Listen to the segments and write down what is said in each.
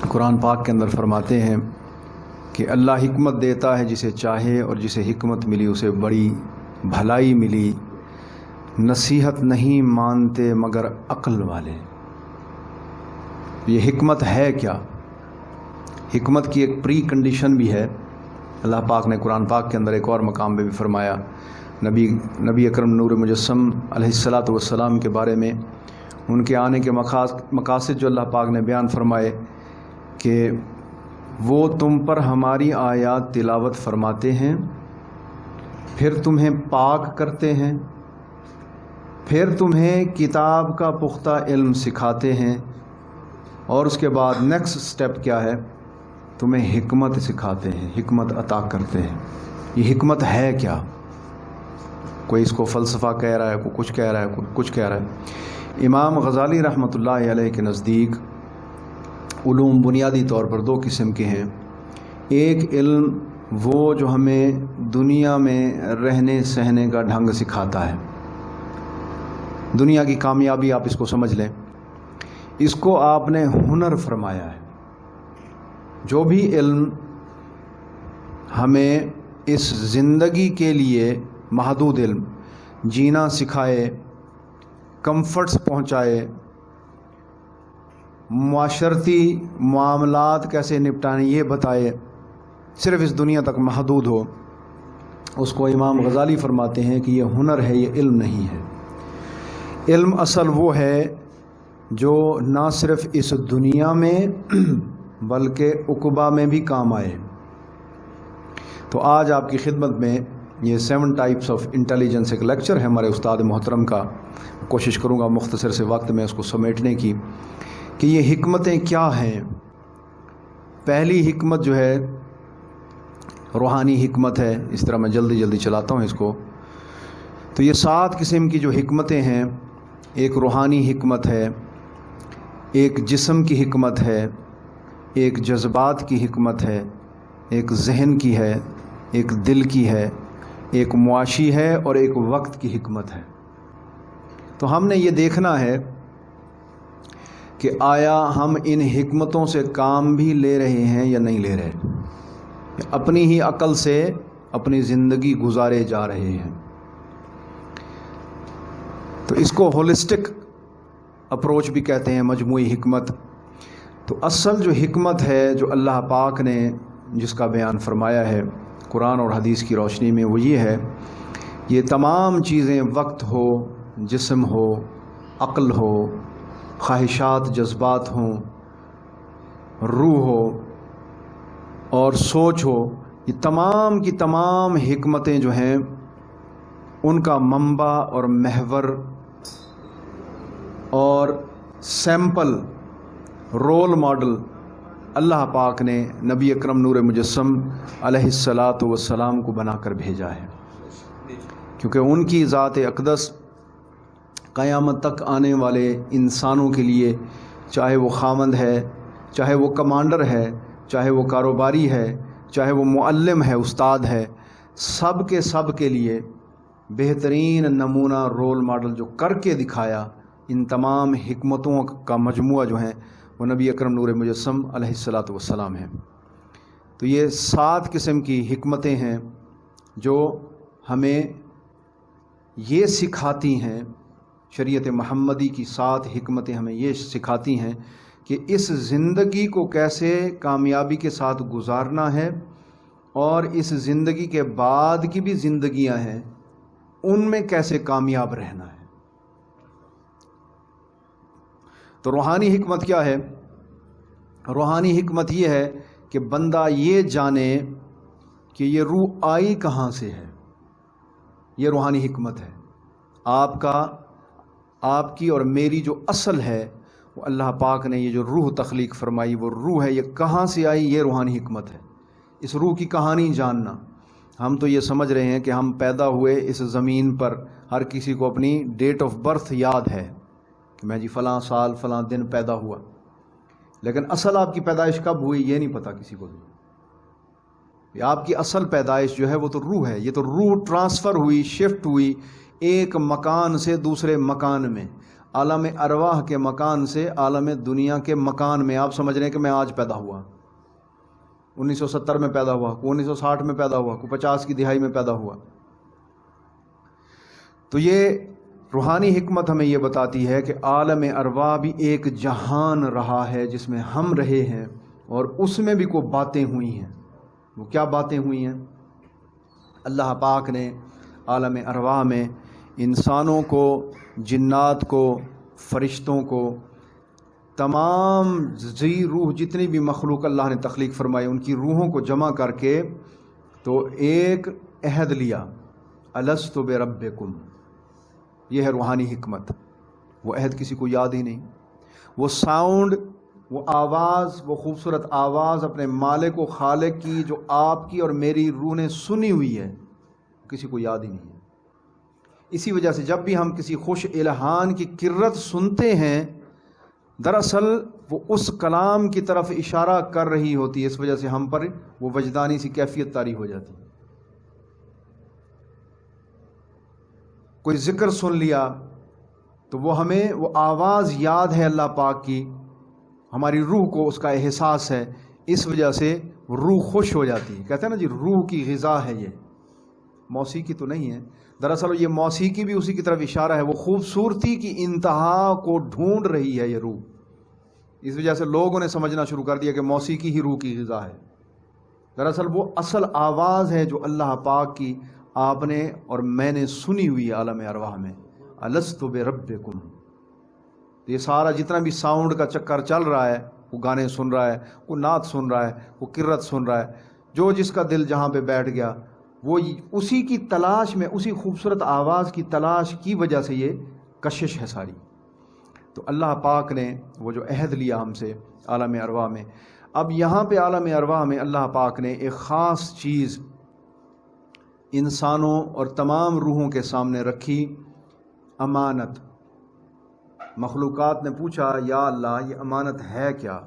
قرآن پاک کے اندر فرماتے ہیں کہ اللہ حکمت دیتا ہے جسے چاہے، اور جسے حکمت ملی اسے بڑی بھلائی ملی، نصیحت نہیں مانتے مگر عقل والے۔ یہ حکمت ہے کیا؟ حکمت کی ایک پری کنڈیشن بھی ہے۔ اللہ پاک نے قرآن پاک کے اندر ایک اور مقام پہ بھی فرمایا، نبی اکرم نور مجسم علیہ الصلاۃ والسلام کے بارے میں، ان کے آنے کے مقاصد جو اللہ پاک نے بیان فرمائے کہ وہ تم پر ہماری آیات تلاوت فرماتے ہیں، پھر تمہیں پاک کرتے ہیں، پھر تمہیں کتاب کا پختہ علم سکھاتے ہیں، اور اس کے بعد نیکسٹ سٹیپ کیا ہے؟ تمہیں حکمت سکھاتے ہیں، حکمت عطا کرتے ہیں۔ یہ حکمت ہے کیا؟ کوئی اس کو فلسفہ کہہ رہا ہے، کوئی کچھ کہہ رہا ہے، کوئی کچھ کہہ رہا ہے۔ امام غزالی رحمۃ اللہ علیہ کے نزدیک علوم بنیادی طور پر دو قسم کے ہیں۔ ایک علم وہ جو ہمیں دنیا میں رہنے سہنے کا ڈھنگ سکھاتا ہے، دنیا کی کامیابی آپ اس کو سمجھ لیں، اس کو آپ نے ہنر فرمایا ہے۔ جو بھی علم ہمیں اس زندگی کے لیے محدود علم جینا سکھائے، کمفرٹس پہنچائے، معاشرتی معاملات کیسے نپٹانے یہ بتائے، صرف اس دنیا تک محدود ہو، اس کو امام غزالی فرماتے ہیں کہ یہ ہنر ہے، یہ علم نہیں ہے۔ علم اصل وہ ہے جو نہ صرف اس دنیا میں بلکہ عقبہ میں بھی کام آئے۔ تو آج آپ کی خدمت میں یہ 7 ٹائپس آف انٹیلیجنس ایک لیکچر ہے ہمارے استاد محترم کا، کوشش کروں گا مختصر سے وقت میں اس کو سمیٹنے کی کہ یہ حکمتیں کیا ہیں۔ پہلی حکمت جو ہے روحانی حکمت ہے، اس طرح میں جلدی چلاتا ہوں اس کو۔ تو یہ 7 قسم کی جو حکمتیں ہیں، ایک روحانی حکمت ہے، ایک جسم کی حکمت ہے، ایک جذبات کی حکمت ہے، ایک ذہن کی ہے، ایک دل کی ہے، ایک معاشی ہے، اور ایک وقت کی حکمت ہے۔ تو ہم نے یہ دیکھنا ہے کہ آیا ہم ان حکمتوں سے کام بھی لے رہے ہیں یا نہیں لے رہے، اپنی ہی عقل سے اپنی زندگی گزارے جا رہے ہیں۔ تو اس کو ہولسٹک اپروچ بھی کہتے ہیں، مجموعی حکمت۔ تو اصل جو حکمت ہے جو اللہ پاک نے جس کا بیان فرمایا ہے قرآن اور حدیث کی روشنی میں، وہ یہ ہے، یہ تمام چیزیں، وقت ہو، جسم ہو، عقل ہو، خواہشات جذبات ہوں، روح ہو اور سوچ ہو، یہ تمام کی تمام حکمتیں جو ہیں ان کا منبع اور محور اور سیمپل رول ماڈل اللہ پاک نے نبی اکرم نور مجسم علیہ الصلاۃ والسلام کو بنا کر بھیجا ہے، کیونکہ ان کی ذات اقدس قیامت تک آنے والے انسانوں کے لیے، چاہے وہ خاوند ہے، چاہے وہ کمانڈر ہے، چاہے وہ کاروباری ہے، چاہے وہ معلم ہے، استاد ہے، سب کے لیے بہترین نمونہ رول ماڈل جو کر کے دکھایا، ان تمام حکمتوں کا مجموعہ جو ہیں وہ نبی اکرم نور مجسم علیہ الصلاۃ والسلام ہیں۔ تو یہ 7 قسم کی حکمتیں ہیں جو ہمیں یہ سکھاتی ہیں، شریعت محمدی کی 7 حکمتیں ہمیں یہ سکھاتی ہیں کہ اس زندگی کو کیسے کامیابی کے ساتھ گزارنا ہے، اور اس زندگی کے بعد کی بھی زندگیاں ہیں ان میں کیسے کامیاب رہنا ہے۔ تو روحانی حکمت کیا ہے؟ روحانی حکمت یہ ہے کہ بندہ یہ جانے کہ یہ روح آئی کہاں سے ہے، یہ روحانی حکمت ہے۔ آپ کی اور میری جو اصل ہے وہ اللہ پاک نے یہ جو روح تخلیق فرمائی، وہ روح ہے، یہ کہاں سے آئی، یہ روحانی حکمت ہے۔ اس روح کی کہانی جاننا۔ ہم تو یہ سمجھ رہے ہیں کہ ہم پیدا ہوئے اس زمین پر، ہر کسی کو اپنی ڈیٹ آف برتھ یاد ہے کہ میں جی فلاں سال فلاں دن پیدا ہوا، لیکن اصل آپ کی پیدائش کب ہوئی یہ نہیں پتہ کسی کو بھی۔ آپ کی اصل پیدائش جو ہے وہ تو روح ہے، یہ تو روح ٹرانسفر ہوئی، شفٹ ہوئی ایک مکان سے دوسرے مکان میں۔ عالم ارواح کے مکان سے عالم دنیا کے مکان میں. آپ سمجھ رہے ہیں کہ میں آج پیدا ہوا, 1970 میں پیدا ہوا, کوئی 1960 میں پیدا ہوا, کوئی 50 کی دہائی میں پیدا ہوا. تو یہ روحانی حکمت ہمیں یہ بتاتی ہے کہ عالم ارواح بھی ایک جہان رہا ہے جس میں ہم رہے ہیں, اور اس میں بھی کوئی باتیں ہوئی ہیں. وہ کیا باتیں ہوئی ہیں؟ اللہ پاک نے عالم ارواح میں انسانوں کو, جنات کو, فرشتوں کو, تمام ذی روح جتنی بھی مخلوق اللہ نے تخلیق فرمائی ان کی روحوں کو جمع کر کے تو ایک عہد لیا, الست بربکم. یہ ہے روحانی حکمت. وہ عہد کسی کو یاد ہی نہیں. وہ ساؤنڈ, وہ آواز, وہ خوبصورت آواز اپنے مالک و خالق کی جو آپ کی اور میری روح نے سنی ہوئی ہے, کسی کو یاد ہی نہیں ہے. اسی وجہ سے جب بھی ہم کسی خوش الہان کی کرت سنتے ہیں, دراصل وہ اس کلام کی طرف اشارہ کر رہی ہوتی ہے. اس وجہ سے ہم پر وہ وجدانی سی کیفیت طاری ہو جاتی ہے. کوئی ذکر سن لیا تو وہ ہمیں وہ آواز یاد ہے اللہ پاک کی, ہماری روح کو اس کا احساس ہے, اس وجہ سے روح خوش ہو جاتی ہے. کہتے ہیں نا جی روح کی غذا ہے یہ, موسیقی تو نہیں ہے. دراصل یہ موسیقی بھی اسی کی طرف اشارہ ہے. وہ خوبصورتی کی انتہا کو ڈھونڈ رہی ہے یہ روح. اس وجہ سے لوگوں نے سمجھنا شروع کر دیا کہ موسیقی ہی روح کی غذا ہے. دراصل وہ اصل آواز ہے جو اللہ پاک کی آپ نے اور میں نے سنی ہوئی ہے عالم ارواح میں, الست بربکم. یہ سارا جتنا بھی ساؤنڈ کا چکر چل رہا ہے, وہ گانے سن رہا ہے, وہ نعت سن رہا ہے, وہ کرت سن رہا ہے, جو جس کا دل جہاں پہ بیٹھ گیا وہ اسی کی تلاش میں, اسی خوبصورت آواز کی تلاش کی وجہ سے یہ کشش ہے ساری. تو اللہ پاک نے وہ جو عہد لیا ہم سے عالم ارواح میں, اب یہاں پہ عالم ارواح میں اللہ پاک نے ایک خاص چیز انسانوں اور تمام روحوں کے سامنے رکھی, امانت. مخلوقات نے پوچھا یا اللہ یہ امانت ہے کیا؟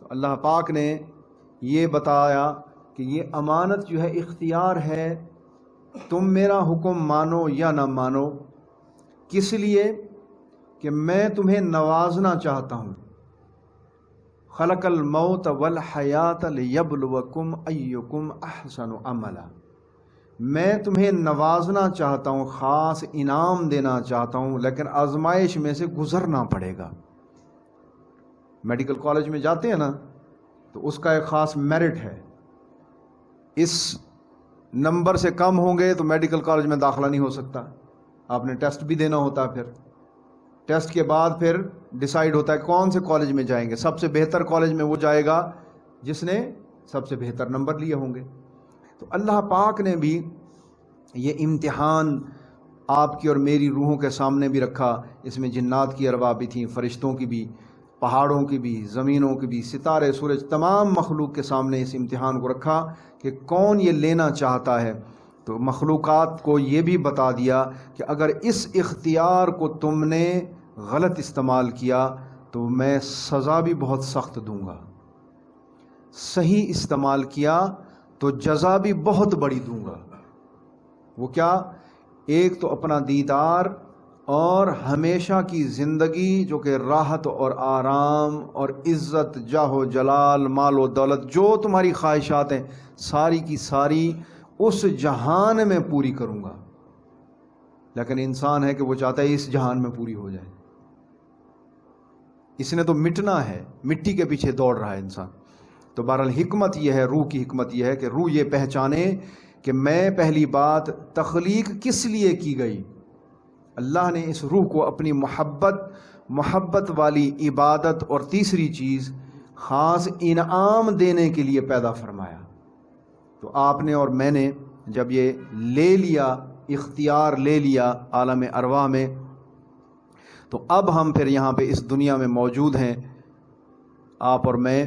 تو اللہ پاک نے یہ بتایا کہ یہ امانت جو ہے اختیار ہے, تم میرا حکم مانو یا نہ مانو. کس لیے؟ کہ میں تمہیں نوازنا چاہتا ہوں. خلق الموت والحیات لیبلوکم ایکم احسن عملا. میں تمہیں نوازنا چاہتا ہوں, خاص انعام دینا چاہتا ہوں, لیکن آزمائش میں سے گزرنا پڑے گا. میڈیکل کالج میں جاتے ہیں نا تو اس کا ایک خاص میرٹ ہے. اس نمبر سے کم ہوں گے تو میڈیکل کالج میں داخلہ نہیں ہو سکتا. آپ نے ٹیسٹ بھی دینا ہوتا ہے. پھر ٹیسٹ کے بعد پھر ڈیسائیڈ ہوتا ہے کون سے کالج میں جائیں گے. سب سے بہتر کالج میں وہ جائے گا جس نے سب سے بہتر نمبر لیے ہوں گے. تو اللہ پاک نے بھی یہ امتحان آپ کی اور میری روحوں کے سامنے بھی رکھا. اس میں جنات کی ارواح بھی تھیں, فرشتوں کی بھی, پہاڑوں کی بھی, زمینوں کی بھی, ستارے, سورج, تمام مخلوق کے سامنے اس امتحان کو رکھا کہ کون یہ لینا چاہتا ہے. تو مخلوقات کو یہ بھی بتا دیا کہ اگر اس اختیار کو تم نے غلط استعمال کیا تو میں سزا بھی بہت سخت دوں گا, صحیح استعمال کیا تو جزا بھی بہت بڑی دوں گا. وہ کیا؟ ایک تو اپنا دیدار اور ہمیشہ کی زندگی جو کہ راحت اور آرام اور عزت, جاہ و جلال, مال و دولت, جو تمہاری خواہشات ہیں ساری کی ساری اس جہان میں پوری کروں گا. لیکن انسان ہے کہ وہ چاہتا ہے اس جہان میں پوری ہو جائے. اس نے تو مٹنا ہے, مٹی کے پیچھے دوڑ رہا ہے انسان. تو بہرحال حکمت یہ ہے, روح کی حکمت یہ ہے کہ روح یہ پہچانے کہ میں پہلی بات تخلیق کس لیے کی گئی. اللہ نے اس روح کو اپنی محبت والی عبادت اور تیسری چیز خاص انعام دینے کے لیے پیدا فرمایا. تو آپ نے اور میں نے جب یہ لے لیا, اختیار لے لیا عالم ارواح میں, تو اب ہم پھر یہاں پہ اس دنیا میں موجود ہیں. آپ اور میں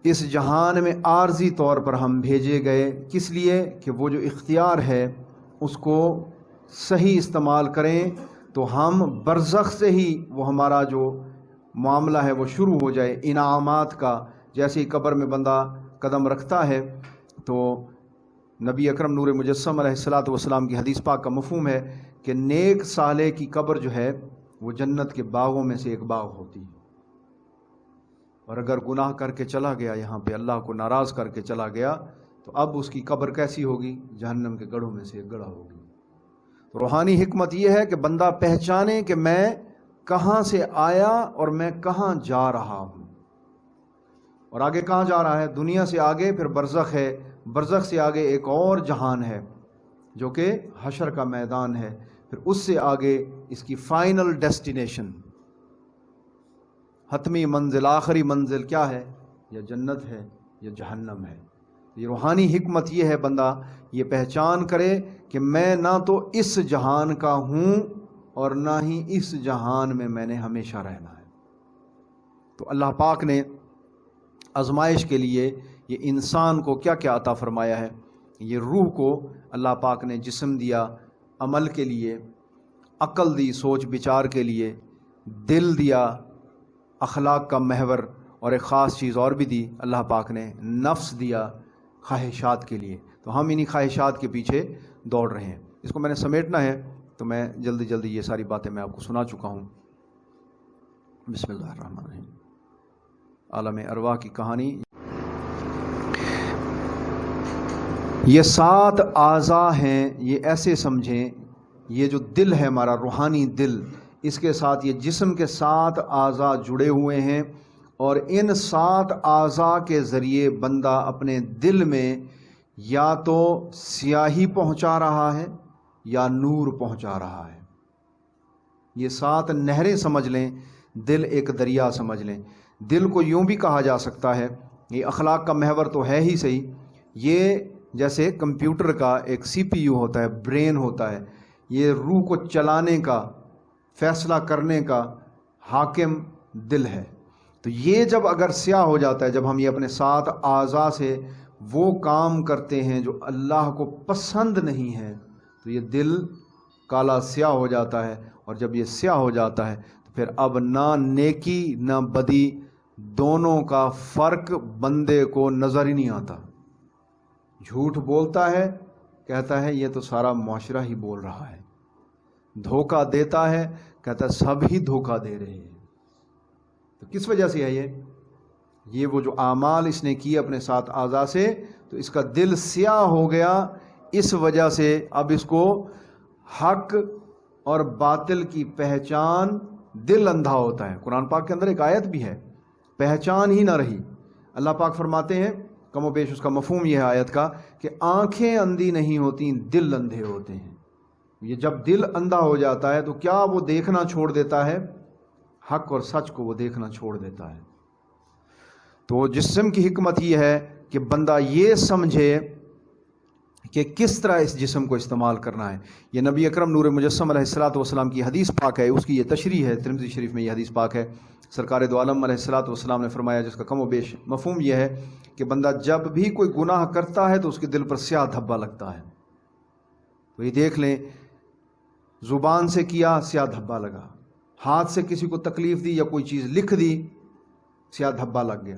اس جہان میں عارضی طور پر ہم بھیجے گئے. کس لیے؟ کہ وہ جو اختیار ہے اس کو صحیح استعمال کریں تو ہم برزخ سے ہی وہ ہمارا جو معاملہ ہے وہ شروع ہو جائے انعامات کا. جیسے ہی قبر میں بندہ قدم رکھتا ہے تو نبی اکرم نور مجسم علیہ الصلوۃ والسلام کی حدیث پاک کا مفہوم ہے کہ نیک صالح کی قبر جو ہے وہ جنت کے باغوں میں سے ایک باغ ہوتی ہے، اور اگر گناہ کر کے چلا گیا یہاں پہ، اللہ کو ناراض کر کے چلا گیا، تو اب اس کی قبر کیسی ہوگی؟ جہنم کے گڑھوں میں سے ایک گڑھا ہوگی۔ تو روحانی حکمت یہ ہے کہ بندہ پہچانے کہ میں کہاں سے آیا اور میں کہاں جا رہا ہوں، اور آگے کہاں جا رہا ہے؟ دنیا سے آگے پھر برزخ ہے، برزخ سے آگے ایک اور جہان ہے جو کہ حشر کا میدان ہے، پھر اس سے آگے اس کی فائنل ڈیسٹینیشن، حتمی منزل، آخری منزل کیا ہے؟ یا جنت ہے یا جہنم ہے۔ یہ روحانی حکمت یہ ہے بندہ یہ پہچان کرے کہ میں نہ تو اس جہان کا ہوں اور نہ ہی اس جہان میں نے ہمیشہ رہنا ہے۔ تو اللہ پاک نے آزمائش کے لیے یہ انسان کو کیا کیا عطا فرمایا ہے؟ یہ روح کو اللہ پاک نے جسم دیا عمل کے لیے، عقل دی سوچ بچار کے لیے، دل دیا اخلاق کا محور، اور ایک خاص چیز اور بھی دی اللہ پاک نے، نفس دیا خواہشات کے لیے۔ تو ہم انہی خواہشات کے پیچھے دوڑ رہے ہیں۔ اس کو میں نے سمیٹنا ہے تو میں جلدی جلدی یہ ساری باتیں میں آپ کو سنا چکا ہوں۔ بسم اللہ الرحمن الرحیم۔ عالم ارواح کی کہانی۔ یہ 7 اعضاء ہیں، یہ ایسے سمجھیں، یہ جو دل ہے ہمارا روحانی دل، اس کے ساتھ یہ جسم کے 7 اعضاء جڑے ہوئے ہیں، اور ان 7 اعضاء کے ذریعے بندہ اپنے دل میں یا تو سیاہی پہنچا رہا ہے یا نور پہنچا رہا ہے۔ یہ 7 نہریں سمجھ لیں، دل ایک دریا سمجھ لیں۔ دل کو یوں بھی کہا جا سکتا ہے، یہ اخلاق کا محور تو ہے ہی صحیح، یہ جیسے کمپیوٹر کا ایک سی پی یو ہوتا ہے، برین ہوتا ہے، یہ روح کو چلانے کا، فیصلہ کرنے کا حاکم دل ہے۔ تو یہ جب اگر سیاہ ہو جاتا ہے، جب ہم یہ اپنے 7 اعضاء سے وہ کام کرتے ہیں جو اللہ کو پسند نہیں ہے، تو یہ دل کالا سیاہ ہو جاتا ہے، اور جب یہ سیاہ ہو جاتا ہے تو پھر اب نہ نیکی نہ بدی، دونوں کا فرق بندے کو نظر ہی نہیں آتا۔ جھوٹ بولتا ہے، کہتا ہے یہ تو سارا معاشرہ ہی بول رہا ہے، دھوکہ دیتا ہے، کہتا ہے سب ہی دھوکہ دے رہے ہیں۔ تو کس وجہ سے ہے یہ وہ جو اعمال اس نے کیے اپنے 7 اعضاء سے، تو اس کا دل سیاہ ہو گیا، اس وجہ سے اب اس کو حق اور باطل کی پہچان، دل اندھا ہوتا ہے۔ قرآن پاک کے اندر ایک آیت بھی ہے، پہچان ہی نہ رہی۔ اللہ پاک فرماتے ہیں، کم و بیش اس کا مفہوم یہ ہے آیت کا، کہ آنکھیں اندھی نہیں ہوتی، دل اندھے ہوتے ہیں۔ یہ جب دل اندھا ہو جاتا ہے تو کیا وہ دیکھنا چھوڑ دیتا ہے؟ حق اور سچ کو وہ دیکھنا چھوڑ دیتا ہے۔ تو جسم کی حکمت یہ ہے کہ بندہ یہ سمجھے کہ کس طرح اس جسم کو استعمال کرنا ہے۔ یہ نبی اکرم نور مجسم علیہ السلام کی حدیث پاک ہے، اس کی یہ تشریح ہے، ترمذی شریف میں یہ حدیث پاک ہے۔ سرکار دو عالم علیہ السلام نے فرمایا، جس کا کم و بیش مفہوم یہ ہے کہ بندہ جب بھی کوئی گناہ کرتا ہے تو اس کے دل پر سیاہ دھبا لگتا ہے۔ تو یہ دیکھ لیں، زبان سے کیا، سیاہ دھبا لگا، ہاتھ سے کسی کو تکلیف دی یا کوئی چیز لکھ دی، سیاہ دھبا لگ گیا،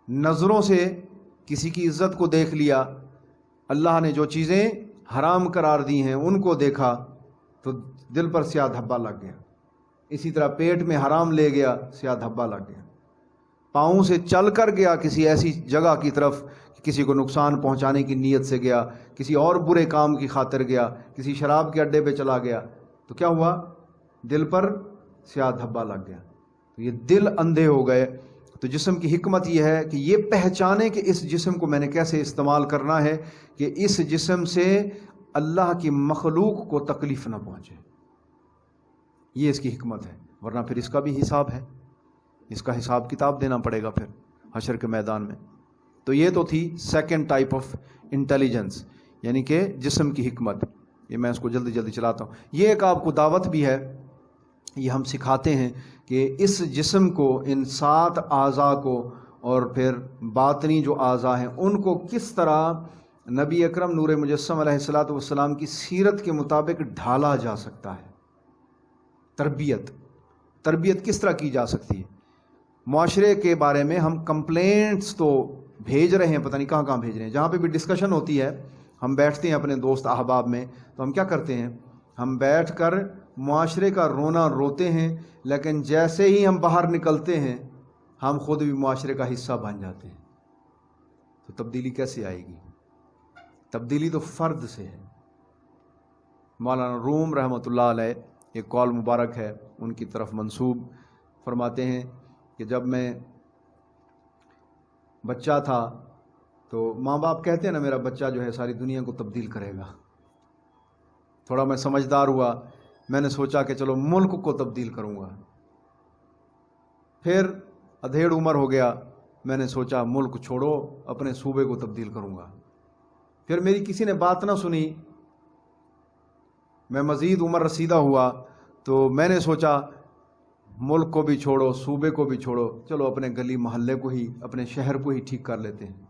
نظروں سے کسی کی عزت کو دیکھ لیا، اللہ نے جو چیزیں حرام قرار دی ہیں ان کو دیکھا تو دل پر سیاہ دھبا لگ گیا۔ اسی طرح پیٹ میں حرام لے گیا، سیاہ دھبا لگ گیا۔ پاؤں سے چل کر گیا کسی ایسی جگہ کی طرف، کسی کو نقصان پہنچانے کی نیت سے گیا، کسی اور برے کام کی خاطر گیا، کسی شراب کے اڈے پہ چلا گیا، تو کیا ہوا؟ دل پر سیاہ دھبا لگ گیا۔ تو یہ دل اندھے ہو گئے۔ تو جسم کی حکمت یہ ہے کہ یہ پہچانے کہ اس جسم کو میں نے کیسے استعمال کرنا ہے کہ اس جسم سے اللہ کی مخلوق کو تکلیف نہ پہنچے۔ یہ اس کی حکمت ہے، ورنہ پھر اس کا بھی حساب ہے، اس کا حساب کتاب دینا پڑے گا پھر حشر کے میدان میں۔ تو یہ تو تھی سیکنڈ ٹائپ آف انٹیلیجنس، یعنی کہ جسم کی حکمت۔ یہ میں اس کو جلدی جلدی چلاتا ہوں۔ یہ ایک آپ کو دعوت بھی ہے، یہ ہم سکھاتے ہیں کہ اس جسم کو، ان 7 اعضاء کو، اور پھر باطنی جو اعضاء ہیں ان کو کس طرح نبی اکرم نور مجسم علیہ السلام کی سیرت کے مطابق ڈھالا جا سکتا ہے۔ تربیت کس طرح کی جا سکتی ہے۔ معاشرے کے بارے میں ہم کمپلینٹس تو بھیج رہے ہیں، پتہ نہیں کہاں کہاں بھیج رہے ہیں۔ جہاں پہ بھی ڈسکشن ہوتی ہے، ہم بیٹھتے ہیں اپنے دوست احباب میں، تو ہم کیا کرتے ہیں؟ ہم بیٹھ کر معاشرے کا رونا روتے ہیں، لیکن جیسے ہی ہم باہر نکلتے ہیں ہم خود بھی معاشرے کا حصہ بن جاتے ہیں۔ تو تبدیلی کیسے آئے گی؟ تبدیلی تو فرد سے ہے۔ مولانا روم رحمۃ اللہ علیہ ایک قول مبارک ہے ان کی طرف منسوب، فرماتے ہیں کہ جب میں بچہ تھا تو ماں باپ کہتے ہیں نا میرا بچہ جو ہے ساری دنیا کو تبدیل کرے گا۔ تھوڑا میں سمجھدار ہوا، میں نے سوچا کہ چلو ملک کو تبدیل کروں گا۔ پھر ادھیڑ عمر ہو گیا، میں نے سوچا ملک چھوڑو اپنے صوبے کو تبدیل کروں گا۔ پھر میری کسی نے بات نہ سنی، میں مزید عمر رسیدہ ہوا تو میں نے سوچا ملک کو بھی چھوڑو صوبے کو بھی چھوڑو، چلو اپنے گلی محلے کو ہی اپنے شہر کو ہی ٹھیک کر لیتے ہیں۔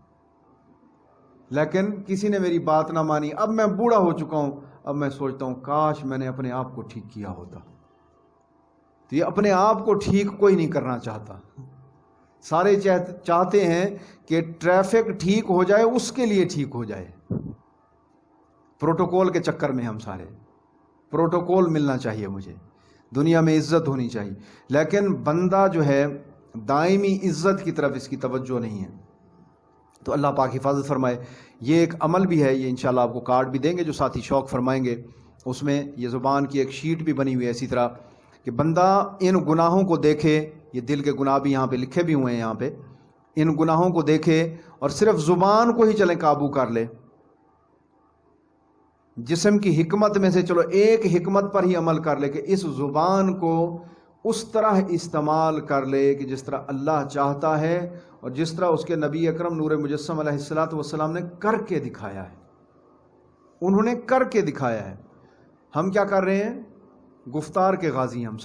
لیکن کسی نے میری بات نہ مانی۔ اب میں بوڑھا ہو چکا ہوں، اب میں سوچتا ہوں کاش میں نے اپنے آپ کو ٹھیک کیا ہوتا۔ تو یہ اپنے آپ کو ٹھیک کوئی نہیں کرنا چاہتا، سارے چاہتے ہیں کہ ٹریفک ٹھیک ہو جائے، اس کے لیے ٹھیک ہو جائے۔ پروٹوکول کے چکر میں ہم سارے، پروٹوکول ملنا چاہیے، مجھے دنیا میں عزت ہونی چاہیے، لیکن بندہ جو ہے دائمی عزت کی طرف اس کی توجہ نہیں ہے۔ تو اللہ پاک حفاظت فرمائے۔ یہ ایک عمل بھی ہے، یہ انشاءاللہ آپ کو کارڈ بھی دیں گے جو ساتھی شوق فرمائیں گے، اس میں یہ زبان کی ایک شیٹ بھی بنی ہوئی ہے اسی طرح کہ بندہ ان گناہوں کو دیکھے، یہ دل کے گناہ بھی یہاں پہ لکھے بھی ہوئے ہیں، یہاں پہ ان گناہوں کو دیکھے اور صرف زبان کو ہی چلیں قابو کر لے۔ جسم کی حکمت میں سے چلو ایک حکمت پر ہی عمل کر لے کہ اس زبان کو اس طرح استعمال کر لے کہ جس طرح اللہ چاہتا ہے اور جس طرح اس کے نبی اکرم نور مجسم علیہ الصلوۃ والسلام نے کر کے دکھایا ہے۔ انہوں نے کر کے دکھایا ہے۔ ہم کیا کر رہے ہیں؟ گفتار کے غازی، ہم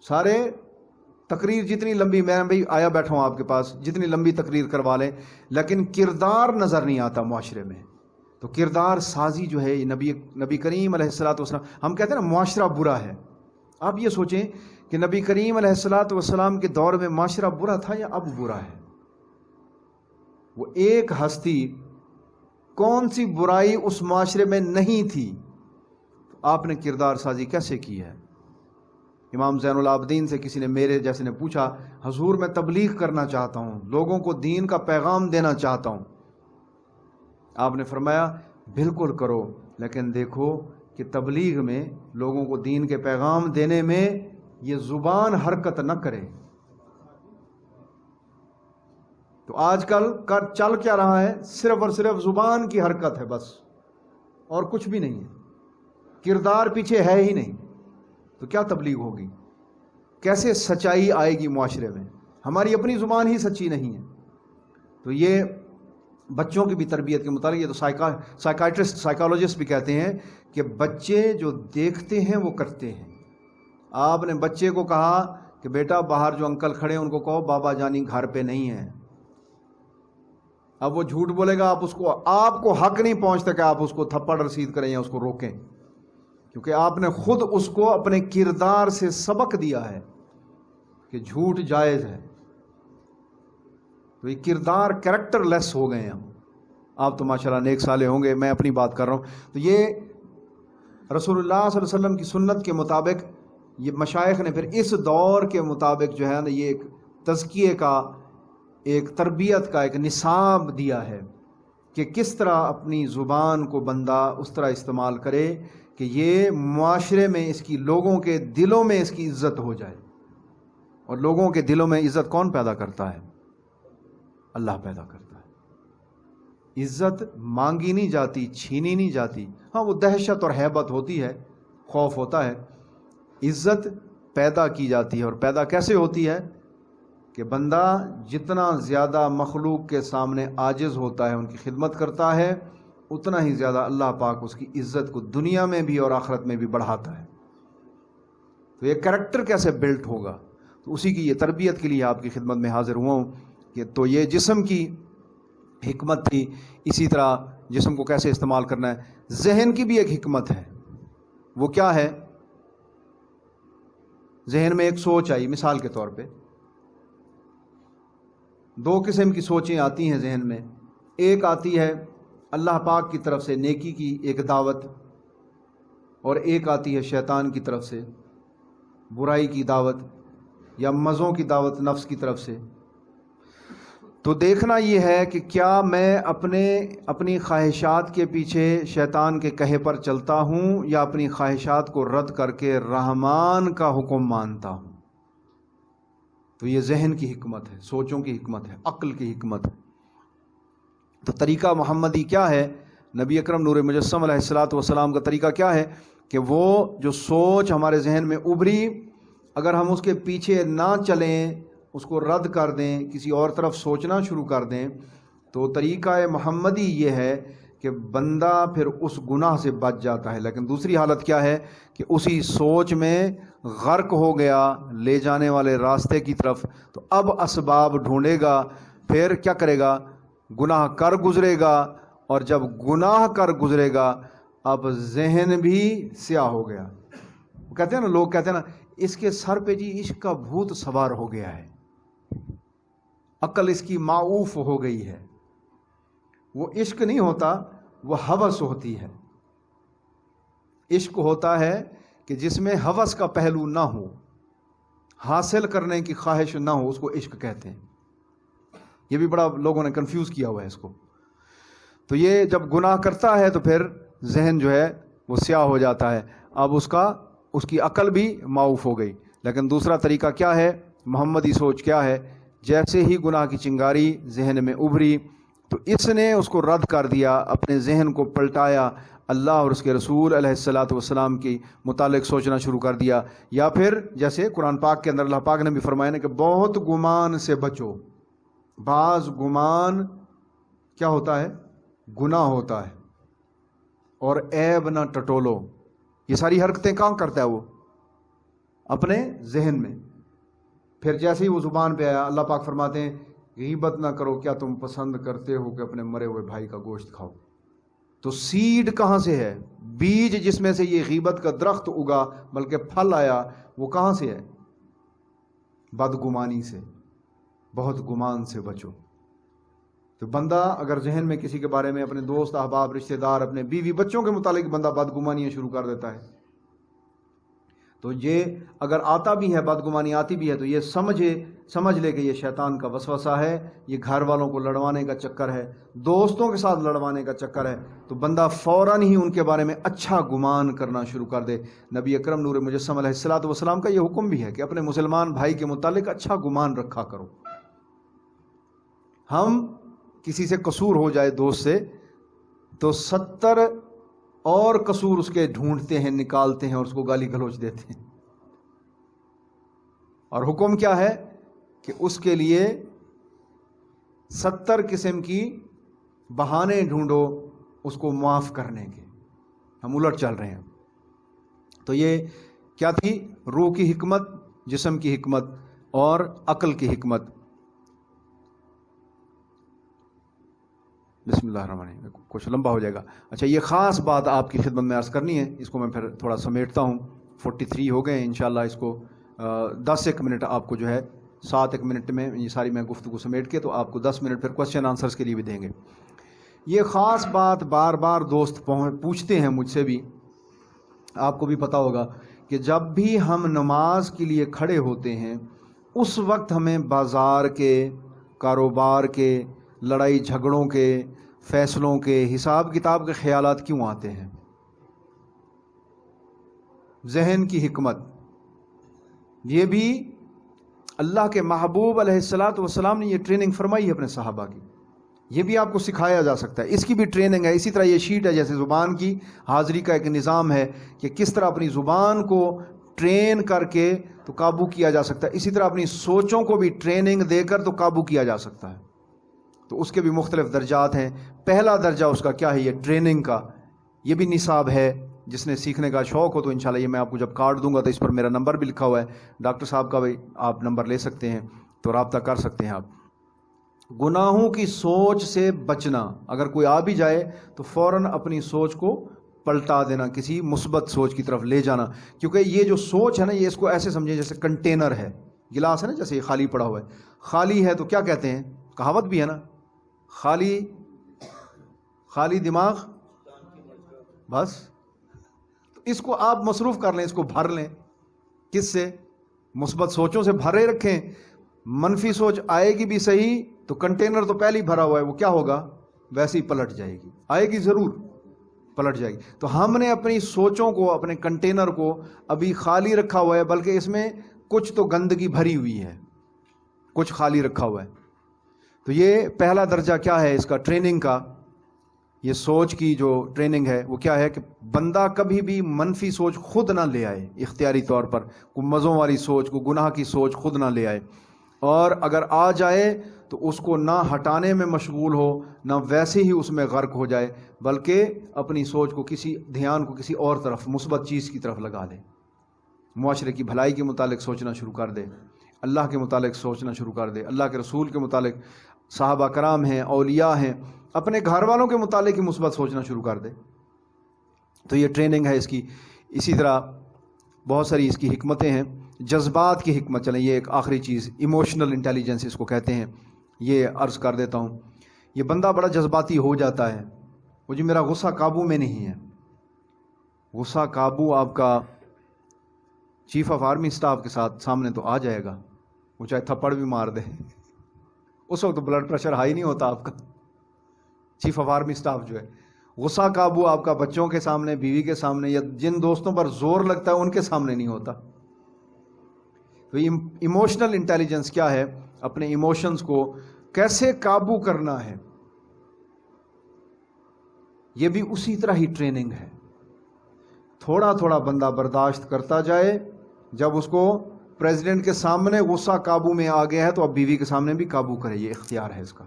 سارے تقریر جتنی لمبی، میں بھی آیا بیٹھا ہوں آپ کے پاس، جتنی لمبی تقریر کروا لیں، لیکن کردار نظر نہیں آتا معاشرے میں۔ تو کردار سازی جو ہے یہ نبی کریم علیہ الصلوۃ والسلام، ہم کہتے ہیں نا معاشرہ برا ہے۔ آپ یہ سوچیں کہ نبی کریم علیہ الصلوۃ والسلام کے دور میں معاشرہ برا تھا یا اب برا ہے؟ وہ ایک ہستی، کون سی برائی اس معاشرے میں نہیں تھی؟ تو آپ نے کردار سازی کیسے کی ہے؟ امام زین العابدین سے کسی نے، میرے جیسے نے پوچھا، حضور میں تبلیغ کرنا چاہتا ہوں، لوگوں کو دین کا پیغام دینا چاہتا ہوں۔ آپ نے فرمایا بالکل کرو، لیکن دیکھو کہ تبلیغ میں، لوگوں کو دین کے پیغام دینے میں یہ زبان حرکت نہ کرے۔ تو آج کل چل کیا رہا ہے؟ صرف اور صرف زبان کی حرکت ہے بس، اور کچھ بھی نہیں ہے، کردار پیچھے ہے ہی نہیں۔ تو کیا تبلیغ ہوگی؟ کیسے سچائی آئے گی معاشرے میں؟ ہماری اپنی زبان ہی سچی نہیں ہے۔ تو یہ بچوں کی بھی تربیت کے متعلق، یہ تو سائیکائٹرسٹ، سائیکالوجسٹ بھی کہتے ہیں کہ بچے جو دیکھتے ہیں وہ کرتے ہیں۔ آپ نے بچے کو کہا کہ بیٹا باہر جو انکل کھڑے ہیں ان کو کہو بابا جانی گھر پہ نہیں ہے، اب وہ جھوٹ بولے گا، آپ کو حق نہیں پہنچتا کہ آپ اس کو تھپڑ رسید کریں یا اس کو روکیں، کیونکہ آپ نے خود اس کو اپنے کردار سے سبق دیا ہے کہ جھوٹ جائز ہے۔ تو یہ کردار کریکٹر لیس ہو گئے ہیں ہم۔ آپ تو ماشاءاللہ نیک صالح ہوں گے، میں اپنی بات کر رہا ہوں۔ تو یہ رسول اللہ صلی اللہ علیہ وسلم کی سنت کے مطابق یہ مشائخ نے پھر اس دور کے مطابق جو ہے نا یہ ایک تزکیے کا، ایک تربیت کا ایک نصاب دیا ہے کہ کس طرح اپنی زبان کو بندہ اس طرح استعمال کرے کہ یہ معاشرے میں اس کی، لوگوں کے دلوں میں اس کی عزت ہو جائے۔ اور لوگوں کے دلوں میں عزت کون پیدا کرتا ہے؟ اللہ پیدا کرتا ہے۔ عزت مانگی نہیں جاتی، چھینی نہیں جاتی۔ ہاں وہ دہشت اور ہیبت ہوتی ہے، خوف ہوتا ہے۔ عزت پیدا کی جاتی ہے، اور پیدا کیسے ہوتی ہے؟ کہ بندہ جتنا زیادہ مخلوق کے سامنے عاجز ہوتا ہے، ان کی خدمت کرتا ہے، اتنا ہی زیادہ اللہ پاک اس کی عزت کو دنیا میں بھی اور آخرت میں بھی بڑھاتا ہے۔ تو یہ کریکٹر کیسے بلٹ ہوگا؟ تو اسی کی یہ تربیت کے لیے آپ کی خدمت میں حاضر ہوا ہوں کہ تو یہ جسم کی حکمت تھی، اسی طرح جسم کو کیسے استعمال کرنا ہے۔ ذہن کی بھی ایک حکمت ہے، وہ کیا ہے؟ ذہن میں ایک سوچ آئی، مثال کے طور پہ دو قسم کی سوچیں آتی ہیں ذہن میں۔ ایک آتی ہے اللہ پاک کی طرف سے نیکی کی ایک دعوت، اور ایک آتی ہے شیطان کی طرف سے، برائی کی دعوت یا مزوں کی دعوت نفس کی طرف سے۔ تو دیکھنا یہ ہے کہ کیا میں اپنی خواہشات کے پیچھے شیطان کے کہے پر چلتا ہوں یا اپنی خواہشات کو رد کر کے رحمان کا حکم مانتا ہوں۔ تو یہ ذہن کی حکمت ہے، سوچوں کی حکمت ہے، عقل کی حکمت ہے۔ تو طریقہ محمدی کیا ہے؟ نبی اکرم نور مجسم علیہ الصلوۃ والسلام کا طریقہ کیا ہے کہ وہ جو سوچ ہمارے ذہن میں ابھری، اگر ہم اس کے پیچھے نہ چلیں، اس کو رد کر دیں، کسی اور طرف سوچنا شروع کر دیں، تو طریقہ محمدی یہ ہے کہ بندہ پھر اس گناہ سے بچ جاتا ہے۔ لیکن دوسری حالت کیا ہے کہ اسی سوچ میں غرق ہو گیا لے جانے والے راستے کی طرف، تو اب اسباب ڈھونڈے گا، پھر کیا کرے گا؟ گناہ کر گزرے گا، اور جب گناہ کر گزرے گا اب ذہن بھی سیاہ ہو گیا۔ وہ کہتے ہیں نا، لوگ کہتے ہیں نا اس کے سر پہ جی عشق کا بھوت سوار ہو گیا ہے، عقل اس کی معوف ہو گئی ہے۔ وہ عشق نہیں ہوتا، وہ ہوس ہوتی ہے۔ عشق ہوتا ہے کہ جس میں ہوس کا پہلو نہ ہو، حاصل کرنے کی خواہش نہ ہو، اس کو عشق کہتے ہیں۔ یہ بھی بڑا لوگوں نے کنفیوز کیا ہوا ہے اس کو۔ تو یہ جب گناہ کرتا ہے تو پھر ذہن جو ہے وہ سیاہ ہو جاتا ہے، اب اس کی عقل بھی معوف ہو گئی۔ لیکن دوسرا طریقہ کیا ہے؟ محمدی سوچ کیا ہے؟ جیسے ہی گناہ کی چنگاری ذہن میں ابھری تو اس نے اس کو رد کر دیا، اپنے ذہن کو پلٹایا، اللہ اور اس کے رسول علیہ الصلاۃ والسلام کی متعلق سوچنا شروع کر دیا۔ یا پھر جیسے قرآن پاک کے اندر اللہ پاک نے بھی فرمایا نا کہ بہت گمان سے بچو۔ بعض گمان کیا ہوتا ہے؟ گناہ ہوتا ہے۔ اور عیب نہ ٹٹولو، یہ ساری حرکتیں کہاں کرتا ہے؟ وہ اپنے ذہن میں۔ پھر جیسے ہی وہ زبان پہ آیا، اللہ پاک فرماتے ہیں غیبت نہ کرو، کیا تم پسند کرتے ہو کہ اپنے مرے ہوئے بھائی کا گوشت کھاؤ؟ تو سیڈ کہاں سے ہے؟ بیج جس میں سے یہ غیبت کا درخت اگا بلکہ پھل آیا، وہ کہاں سے ہے؟ بدگمانی سے۔ بہت گمان سے بچو۔ تو بندہ اگر ذہن میں کسی کے بارے میں، اپنے دوست احباب رشتہ دار، اپنے بیوی بچوں کے متعلق بندہ بدگمانیاں شروع کر دیتا ہے، تو یہ اگر آتا بھی ہے، بدگمانی آتی بھی ہے، تو یہ سمجھ لے کہ یہ شیطان کا وسوسہ ہے، یہ گھر والوں کو لڑوانے کا چکر ہے، دوستوں کے ساتھ لڑوانے کا چکر ہے، تو بندہ فوراً ہی ان کے بارے میں اچھا گمان کرنا شروع کر دے۔ نبی اکرم نور مجسم علیہ الصلوۃ والسلام کا یہ حکم بھی ہے کہ اپنے مسلمان بھائی کے متعلق اچھا گمان رکھا کرو۔ ہم کسی سے قصور ہو جائے دوست سے تو 70 اور قصور اس کے ڈھونڈتے ہیں، نکالتے ہیں اور اس کو گالی گلوچ دیتے ہیں۔ اور حکم کیا ہے کہ اس کے لیے 70 قسم کی بہانے ڈھونڈو اس کو معاف کرنے کے۔ ہم الٹ چل رہے ہیں۔ تو یہ کیا تھی؟ روح کی حکمت، جسم کی حکمت اور عقل کی حکمت۔ بسم اللہ الرحمن الرحیم، کچھ لمبا ہو جائے گا۔ اچھا، یہ خاص بات آپ کی خدمت میں عرض کرنی ہے، اس کو میں پھر تھوڑا سمیٹتا ہوں۔ 43 ہو گئے ہیں، انشاءاللہ اس کو 10 منٹ آپ کو جو ہے 7 منٹ میں یہ ساری میں گفتگو سمیٹ کے، تو آپ کو 10 منٹ پھر کوسچن آنسرز کے لیے بھی دیں گے۔ یہ خاص بات بار بار دوست پوچھتے ہیں مجھ سے بھی، آپ کو بھی پتہ ہوگا کہ جب بھی ہم نماز کے لیے کھڑے ہوتے ہیں اس وقت ہمیں بازار کے، کاروبار کے، لڑائی جھگڑوں کے، فیصلوں کے، حساب کتاب کے خیالات کیوں آتے ہیں؟ ذہن کی حکمت۔ یہ بھی اللہ کے محبوب علیہ الصلاۃ والسلام نے یہ ٹریننگ فرمائی ہے اپنے صحابہ کی، یہ بھی آپ کو سکھایا جا سکتا ہے، اس کی بھی ٹریننگ ہے۔ اسی طرح یہ شیٹ ہے، جیسے زبان کی حاضری کا ایک نظام ہے کہ کس طرح اپنی زبان کو ٹرین کر کے تو قابو کیا جا سکتا ہے، اسی طرح اپنی سوچوں کو بھی ٹریننگ دے کر تو قابو کیا جا سکتا ہے۔ تو اس کے بھی مختلف درجات ہیں۔ پہلا درجہ اس کا کیا ہے؟ یہ ٹریننگ کا، یہ بھی نصاب ہے۔ جس نے سیکھنے کا شوق ہو تو انشاءاللہ یہ میں آپ کو جب کارڈ دوں گا تو اس پر میرا نمبر بھی لکھا ہوا ہے، ڈاکٹر صاحب کا بھی آپ نمبر لے سکتے ہیں، تو رابطہ کر سکتے ہیں آپ۔ گناہوں کی سوچ سے بچنا، اگر کوئی آ بھی جائے تو فوراً اپنی سوچ کو پلٹا دینا، کسی مثبت سوچ کی طرف لے جانا، کیونکہ یہ جو سوچ ہے نا، یہ اس کو ایسے سمجھیں جیسے کنٹینر ہے، گلاس ہے نا، جیسے یہ خالی پڑا ہوا ہے، خالی ہے تو کیا کہتے ہیں؟ کہاوت بھی ہے نا، خالی دماغ بس۔ تو اس کو آپ مصروف کر لیں، اس کو بھر لیں. کس سے؟ مثبت سوچوں سے بھرے رکھیں. منفی سوچ آئے گی بھی صحیح تو کنٹینر تو پہلے ہی بھرا ہوا ہے، وہ کیا ہوگا؟ ویسے ہی پلٹ جائے گی. آئے گی ضرور، پلٹ جائے گی. تو ہم نے اپنی سوچوں کو، اپنے کنٹینر کو ابھی خالی رکھا ہوا ہے، بلکہ اس میں کچھ تو گندگی بھری ہوئی ہے، کچھ خالی رکھا ہوا ہے. تو یہ پہلا درجہ کیا ہے اس کا ٹریننگ کا؟ یہ سوچ کی جو ٹریننگ ہے وہ کیا ہے کہ بندہ کبھی بھی منفی سوچ خود نہ لے آئے اختیاری طور پر. کوئی مزوں والی سوچ، کوئی گناہ کی سوچ خود نہ لے آئے، اور اگر آ جائے تو اس کو نہ ہٹانے میں مشغول ہو، نہ ویسے ہی اس میں غرق ہو جائے، بلکہ اپنی سوچ کو، دھیان کو کسی اور طرف، مثبت چیز کی طرف لگا دے. معاشرے کی بھلائی کے متعلق سوچنا شروع کر دے، اللہ کے متعلق سوچنا شروع کر دے، اللہ کے رسول کے متعلق، صحابہ کرام ہیں، اولیاء ہیں، اپنے گھر والوں کے متعلق ہی مثبت سوچنا شروع کر دے. تو یہ ٹریننگ ہے اس کی. اسی طرح بہت ساری اس کی حکمتیں ہیں. جذبات کی حکمت، چلیں یہ ایک آخری چیز، ایموشنل انٹیلیجنس اس کو کہتے ہیں. یہ عرض کر دیتا ہوں. یہ بندہ بڑا جذباتی ہو جاتا ہے، وہ جو میرا غصہ قابو میں نہیں ہے. غصہ قابو آپ کا چیف آف آرمی اسٹاف کے سامنے تو آ جائے گا، وہ چاہے تھپڑ بھی مار دے، اس وقت تو بلڈ پریشر ہائی نہیں ہوتا آپ کا. چیف آف آرمی اسٹاف جو ہے، غصہ قابو آپ کا بچوں کے سامنے، بیوی کے سامنے، یا جن دوستوں پر زور لگتا ہے ان کے سامنے نہیں ہوتا. تو ایموشنل انٹیلیجنس کیا ہے؟ اپنے ایموشنز کو کیسے قابو کرنا ہے، یہ بھی اسی طرح ہی ٹریننگ ہے. تھوڑا تھوڑا بندہ برداشت کرتا جائے. جب اس کو پریزیڈنٹ کے سامنے غصہ قابو میں آ گیا ہے تو اب بیوی کے سامنے بھی قابو کرے. یہ اختیار ہے، اس کا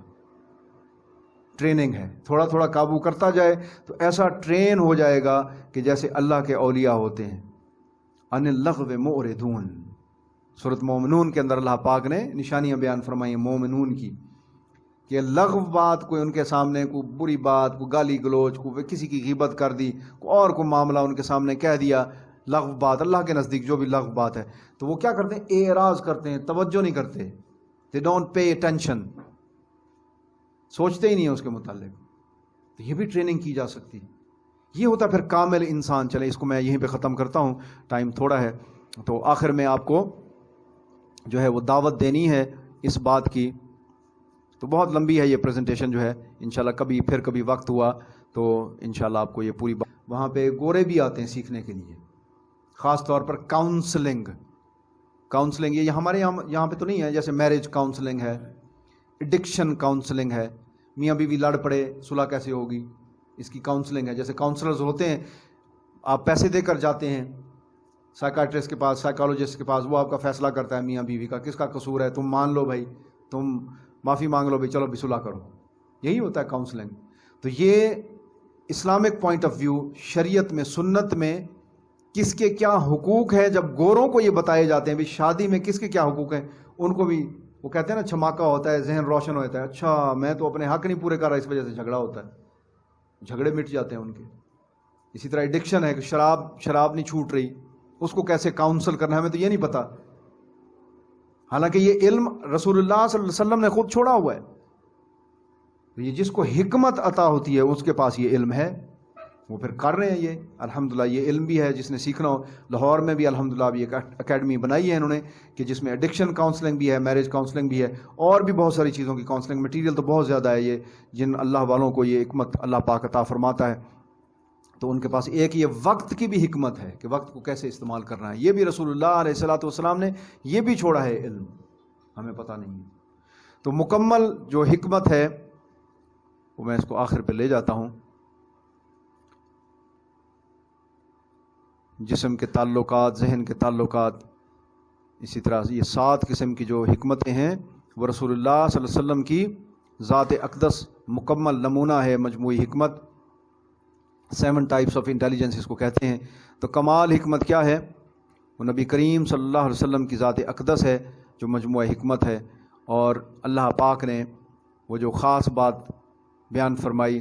ٹریننگ ہے. تھوڑا تھوڑا قابو کرتا جائے تو ایسا ٹرین ہو جائے گا کہ جیسے اللہ کے اولیاء ہوتے ہیں. ان اللغو معرضون، سورۃ مومنون کے اندر اللہ پاک نے نشانیاں بیان فرمائی ہیں مومنون کی، کہ لغو بات، کوئی ان کے سامنے کوئی بری بات، کوئی گالی گلوچ، کوئی کسی کی غیبت کر دی، اور کوئی معاملہ ان کے سامنے کہہ دیا، لغو بات. اللہ کے نزدیک جو بھی لغو بات ہے تو وہ کیا کرتے ہیں؟ اعراض کرتے ہیں، توجہ نہیں کرتے. they don't pay attention، سوچتے ہی نہیں ہیں اس کے متعلق. تو یہ بھی ٹریننگ کی جا سکتی. یہ ہوتا پھر کامل انسان. چلے اس کو میں یہیں پہ ختم کرتا ہوں، ٹائم تھوڑا ہے. تو آخر میں آپ کو جو ہے وہ دعوت دینی ہے اس بات کی. تو بہت لمبی ہے یہ پریزنٹیشن جو ہے، انشاءاللہ کبھی وقت ہوا تو انشاءاللہ آپ کو یہ پوری بات. وہاں پہ گورے بھی آتے ہیں سیکھنے کے لیے، خاص طور پر کاؤنسلنگ. یہ ہمارے یہاں پہ تو نہیں ہے، جیسے میرج کاؤنسلنگ ہے، ایڈکشن کاؤنسلنگ ہے، میاں بیوی لڑ پڑے صلح کیسے ہوگی، اس کی کاؤنسلنگ ہے. جیسے کاؤنسلرز ہوتے ہیں، آپ پیسے دے کر جاتے ہیں سائیکاٹرسٹ کے پاس، سائیکالوجسٹ کے پاس، وہ آپ کا فیصلہ کرتا ہے میاں بیوی کا، کس کا قصور ہے، تم مان لو بھائی، تم معافی مانگ لو بھائی، چلو بھی صلح کرو. یہی ہوتا ہے کاؤنسلنگ. تو یہ اسلامک پوائنٹ آف ویو، شریعت میں، سنت میں کس کے کیا حقوق ہیں. جب گوروں کو یہ بتائے جاتے ہیں بھی شادی میں کس کے کیا حقوق ہیں، ان کو بھی وہ کہتے ہیں نا چھماکا ہوتا ہے، ذہن روشن ہوتا ہے. اچھا میں تو اپنے حق نہیں پورے کر رہا، اس وجہ سے جھگڑا ہوتا ہے، جھگڑے مٹ جاتے ہیں ان کے. اسی طرح ایڈکشن ہے کہ شراب نہیں چھوٹ رہی، اس کو کیسے کاؤنسل کرنا ہے، ہمیں تو یہ نہیں پتا. حالانکہ یہ علم رسول اللہ صلی اللہ علیہ وسلم نے خود چھوڑا ہوا ہے. یہ جس کو حکمت عطا ہوتی ہے اس کے پاس یہ علم ہے، وہ پھر کر رہے ہیں. یہ الحمدللہ یہ علم بھی ہے. جس نے سیکھنا ہو، لاہور میں بھی الحمدللہ ابھی ایک اکیڈمی بنائی ہے انہوں نے کہ جس میں ایڈکشن کاؤنسلنگ بھی ہے، میرج کاؤنسلنگ بھی ہے، اور بھی بہت ساری چیزوں کی کاؤنسلنگ. مٹیریل تو بہت زیادہ ہے. یہ جن اللہ والوں کو یہ حکمت اللہ پاک عطا فرماتا ہے تو ان کے پاس ایک یہ وقت کی بھی حکمت ہے کہ وقت کو کیسے استعمال کرنا ہے. یہ بھی رسول اللہ علیہ الصلوۃ والسلام نے یہ بھی چھوڑا ہے علم، ہمیں پتہ نہیں ہے. تو مکمل جو حکمت ہے وہ میں اس کو آخر پہ لے جاتا ہوں. جسم کے تعلقات، ذہن کے تعلقات، اسی طرح یہ 7 قسم کی جو حکمتیں ہیں وہ رسول اللہ صلی اللہ علیہ وسلم کی ذات اقدس مکمل نمونہ ہے، مجموعی حکمت. 7 ٹائپس آف انٹیلیجنس اس کو کہتے ہیں. تو کمال حکمت کیا ہے؟ وہ نبی کریم صلی اللہ علیہ وسلم کی ذات اقدس ہے جو مجموعہ حکمت ہے. اور اللہ پاک نے وہ جو خاص بات بیان فرمائی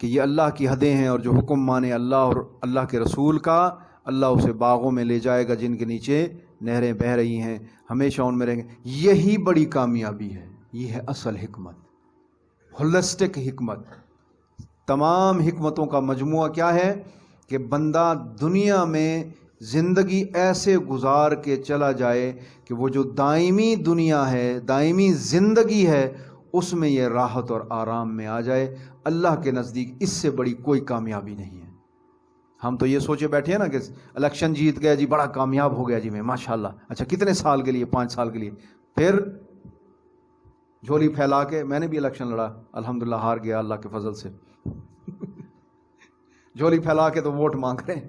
کہ یہ اللہ کی حدیں ہیں، اور جو حکم مانے اللہ اور اللہ کے رسول کا، اللہ اسے باغوں میں لے جائے گا جن کے نیچے نہریں بہہ رہی ہیں، ہمیشہ ان میں رہیں گے. یہی بڑی کامیابی ہے. یہ ہے اصل حکمت، ہولسٹک حکمت. تمام حکمتوں کا مجموعہ کیا ہے کہ بندہ دنیا میں زندگی ایسے گزار کے چلا جائے کہ وہ جو دائمی دنیا ہے، دائمی زندگی ہے، اس میں یہ راحت اور آرام میں آ جائے۔ اللہ کے نزدیک اس سے بڑی کوئی کامیابی نہیں ہے۔ ہم تو یہ سوچے بیٹھے ہیں نا کہ الیکشن جیت گیا جی، بڑا کامیاب ہو گیا جی میں، ماشاءاللہ۔ اچھا کتنے سال کے لیے؟ 5 سال کے لیے۔ پھر جھولی پھیلا کے، میں نے بھی الیکشن لڑا، الحمدللہ ہار گیا اللہ کے فضل سے۔ جھولی پھیلا کے تو ووٹ مانگ رہے ہیں،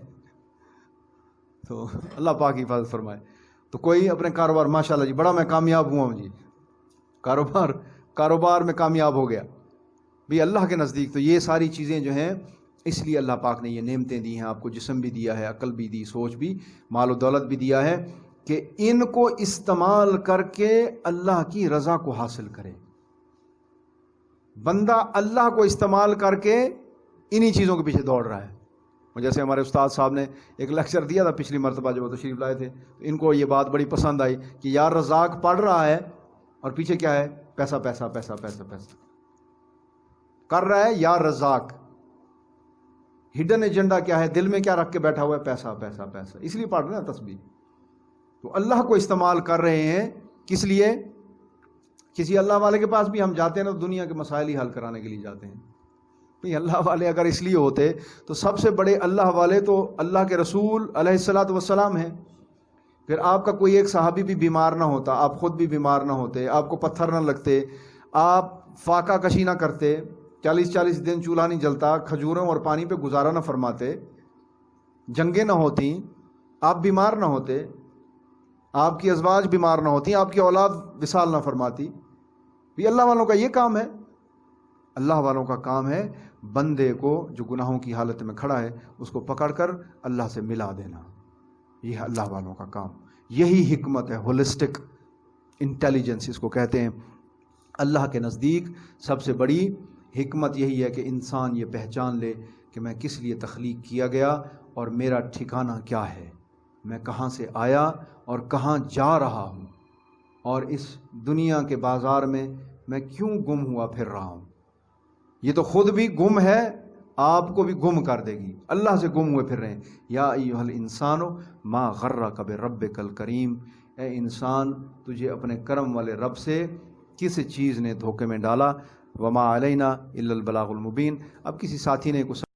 تو اللہ پاک کی حفاظت فرمائے۔ تو کوئی اپنے کاروبار، ماشاءاللہ جی بڑا میں کامیاب ہوا ہوں جی، کاروبار میں کامیاب ہو گیا بھی اللہ کے نزدیک۔ تو یہ ساری چیزیں جو ہیں، اس لیے اللہ پاک نے یہ نعمتیں دی ہیں، آپ کو جسم بھی دیا ہے، عقل بھی دی، سوچ بھی، مال و دولت بھی دیا ہے، کہ ان کو استعمال کر کے اللہ کی رضا کو حاصل کرے۔ بندہ اللہ کو استعمال کر کے انہی چیزوں کے پیچھے دوڑ رہا ہے۔ جیسے ہمارے استاد صاحب نے ایک لیکچر دیا تھا پچھلی مرتبہ جب وہ تشریف لائے تھے، تو ان کو یہ بات بڑی پسند آئی کہ یار رزاق پڑھ رہا ہے اور پیچھے کیا ہے؟ پیسہ پیسہ پیسہ پیسہ پیسہ کر رہا ہے۔ یا رزاق ہڈن ایجنڈا کیا ہے؟ دل میں کیا رکھ کے بیٹھا ہوا ہے؟ پیسہ پیسہ پیسہ، اس لیے پڑھ رہے ہیں تسبیح۔ تو اللہ کو استعمال کر رہے ہیں، کس لیے؟ کسی اللہ والے کے پاس بھی ہم جاتے ہیں نا، دنیا کے مسائل ہی حل کرانے کے لیے جاتے ہیں۔ بھئی اللہ والے اگر اس لیے ہوتے تو سب سے بڑے اللہ والے تو اللہ کے رسول علیہ الصلوۃ والسلام ہیں۔ پھر آپ کا کوئی ایک صحابی بھی بیمار نہ ہوتا، آپ خود بھی بیمار نہ ہوتے، آپ کو پتھر نہ لگتے، آپ فاقہ کشی نہ کرتے، 40 دن چولہا نہیں جلتا، کھجوروں اور پانی پہ گزارا نہ فرماتے، جنگیں نہ ہوتیں، آپ بیمار نہ ہوتے، آپ کی ازواج بیمار نہ ہوتی، آپ کی اولاد وصال نہ فرماتی۔ بھی اللہ والوں کا یہ کام ہے۔ اللہ والوں کا کام ہے بندے کو جو گناہوں کی حالت میں کھڑا ہے اس کو پکڑ کر اللہ سے ملا دینا۔ یہ ہے اللہ والوں کا کام، یہی حکمت ہے، ہولسٹک انٹیلیجنس اس کو کہتے ہیں۔ اللہ کے نزدیک سب سے بڑی حکمت یہی ہے کہ انسان یہ پہچان لے کہ میں کس لیے تخلیق کیا گیا اور میرا ٹھکانہ کیا ہے، میں کہاں سے آیا اور کہاں جا رہا ہوں، اور اس دنیا کے بازار میں میں کیوں گم ہوا پھر رہا ہوں۔ یہ تو خود بھی گم ہے، آپ کو بھی گم کر دے گی، اللہ سے گم ہوئے پھر رہے ہیں۔ یا ایھا الانسان ما غرک بربک الکریم، اے انسان تجھے اپنے کرم والے رب سے کس چیز نے دھوکے میں ڈالا۔ وما علینا الا البلاغ المبین۔ اب کسی ساتھی نے کچھ